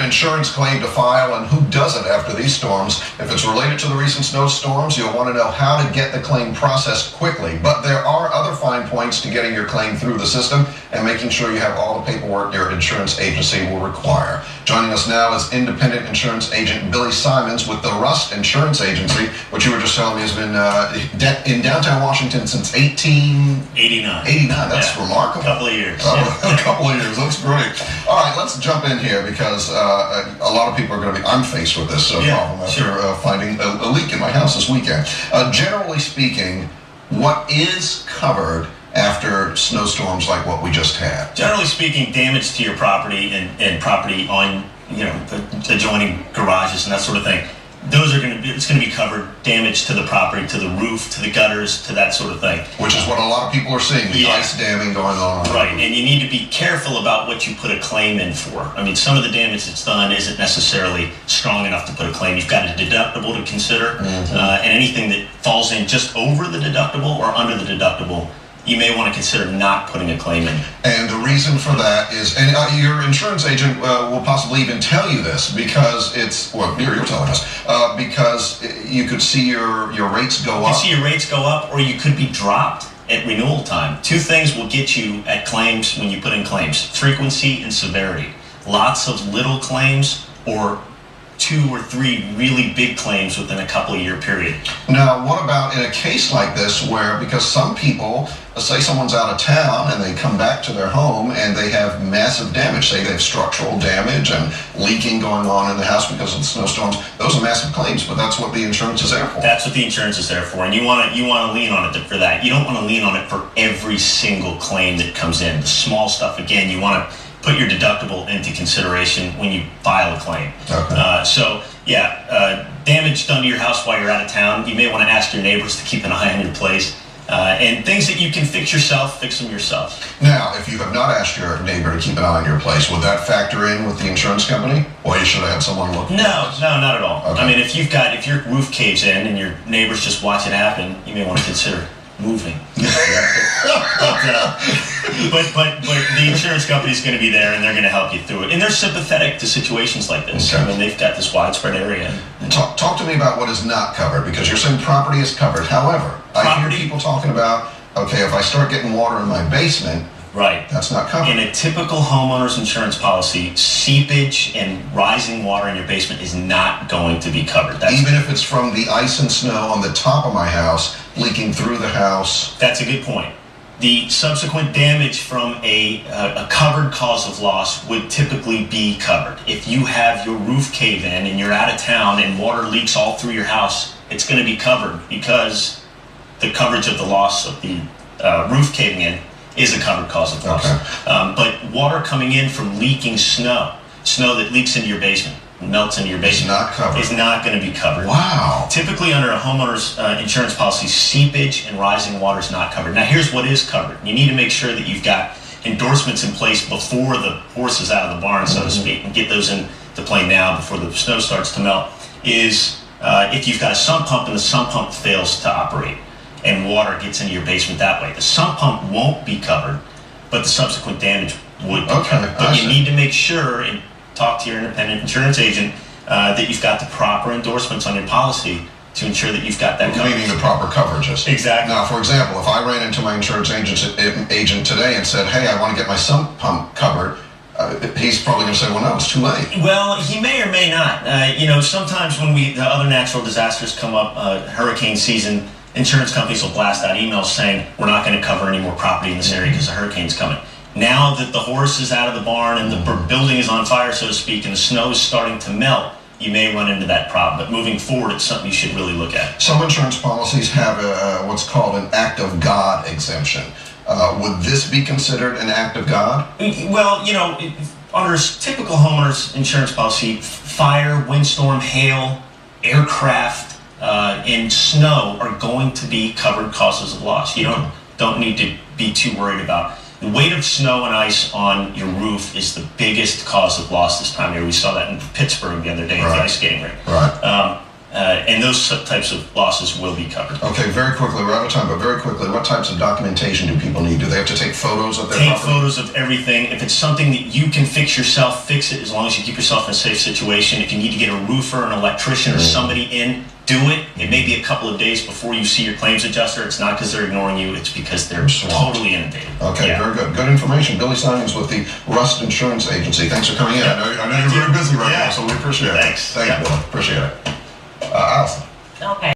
an insurance claim to file, and who doesn't after these storms? If it's related to the recent snowstorms, you'll want to know how to get the claim processed quickly. But there are other fine points to getting your claim through the system and making sure you have all the paperwork your insurance agency will require. Joining us now is independent insurance agent Billy Simons with the Rust Insurance Agency, which you were just telling me has been in downtown Washington since 1889. 89. That's remarkable. A couple of years. A couple of years. That's great. All right, let's jump in here because a lot of people are going to be. I'm faced with this problem after finding a leak in my house this weekend. Generally speaking, what is covered after snowstorms like what we just had? Generally speaking, damage to your property and property on the adjoining garages and that sort of thing. Those are it's going to be covered. Damage to the property, to the roof, to the gutters, to that sort of thing. Which is what a lot of people are seeing, the ice damming going on. Right, and you need to be careful about what you put a claim in for. I mean, some of the damage that's done isn't necessarily strong enough to put a claim. You've got a deductible to consider, and anything that falls in just over the deductible or under the deductible, you may want to consider not putting a claim in. And the reason for that is, and your insurance agent will possibly even tell you this because it's, well, you're telling us, because you could see your rates go up. You could see your rates go up, or you could be dropped at renewal time. Two things will get you at claims when you put in claims: frequency and severity. Lots of little claims or 2 or 3 really big claims within a couple of year period. Now, what about in a case like this where, because some people, say someone's out of town and they come back to their home and they have massive damage, say they have structural damage and leaking going on in the house because of the snowstorms, those are massive claims, but that's what the insurance is there for. That's what the insurance is there for, and you want to lean on it for that. You don't want to lean on it for every single claim that comes in. The small stuff, again, you want to put your deductible into consideration when you file a claim. Okay. Damage done to your house while you're out of town, you may want to ask your neighbors to keep an eye on your place. And things that you can fix yourself, fix them yourself. Now, if you have not asked your neighbor to keep an eye on your place, would that factor in with the insurance company? Or you should have had someone look? No, not at all. Okay. I mean, if your roof caves in and your neighbors just watch it happen, you may want to consider moving. but the insurance company is going to be there and they're going to help you through it. And they're sympathetic to situations like this. Okay. I mean, they've got this widespread area. Talk to me about what is not covered, because you're saying property is covered. However, I hear people talking about, okay, if I start getting water in my basement, right, that's not covered. In a typical homeowner's insurance policy, seepage and rising water in your basement is not going to be covered. Even if it's from the ice and snow on the top of my house leaking through the house? That's a good point. The subsequent damage from a covered cause of loss would typically be covered. If you have your roof cave in and you're out of town and water leaks all through your house, it's going to be covered because the coverage of the loss of the roof caving in is a covered cause of loss. Okay. But water coming in from leaking snow that leaks into your basement, melts into your basement, is not going to be covered. Wow. Typically under a homeowner's insurance policy, seepage and rising water is not covered. Now here's what is covered. You need to make sure that you've got endorsements in place before the horse is out of the barn, so to speak, and get those into play now before the snow starts to melt, is if you've got a sump pump and the sump pump fails to operate and water gets into your basement that way. The sump pump won't be covered, but the subsequent damage would be covered. But you need to make sure and talk to your independent insurance agent that you've got the proper endorsements on your policy to ensure that you've got that coverage. Meaning the proper coverages. Exactly. Now, for example, if I ran into my insurance agent today and said, hey, I want to get my sump pump covered, he's probably going to say, well, no, it's too late. Well, he may or may not. Sometimes when the other natural disasters come up, hurricane season, insurance companies will blast out emails saying, we're not going to cover any more property in this area because the hurricane's coming. Now that the horse is out of the barn and the building is on fire, so to speak, and the snow is starting to melt, you may run into that problem. But moving forward, it's something you should really look at. Some insurance policies have what's called an act of God exemption. Would this be considered an act of God? Well, under a typical homeowner's insurance policy, fire, windstorm, hail, aircraft, and snow are going to be covered causes of loss. You don't need to be too worried about. The weight of snow and ice on your roof is the biggest cause of loss this time of year. We saw that in Pittsburgh the other day at the ice skating rink. Right. And those types of losses will be covered. Okay, very quickly, we're out of time, but very quickly, what types of documentation do people need? Do they have to take photos of their Take property? photos of everything. If it's something that you can fix yourself, fix it as long as you keep yourself in a safe situation. If you need to get a roofer, an electrician, or somebody in, do it. It may be a couple of days before you see your claims adjuster. It's not because they're ignoring you. It's because they're totally inundated. Okay, Yeah. very good. Good information. Billy Simons with the Rust Insurance Agency. Thanks for coming in. I know you're very busy right now, so we appreciate it. Thanks. Thank you, Billy. Appreciate it. Allison. Okay.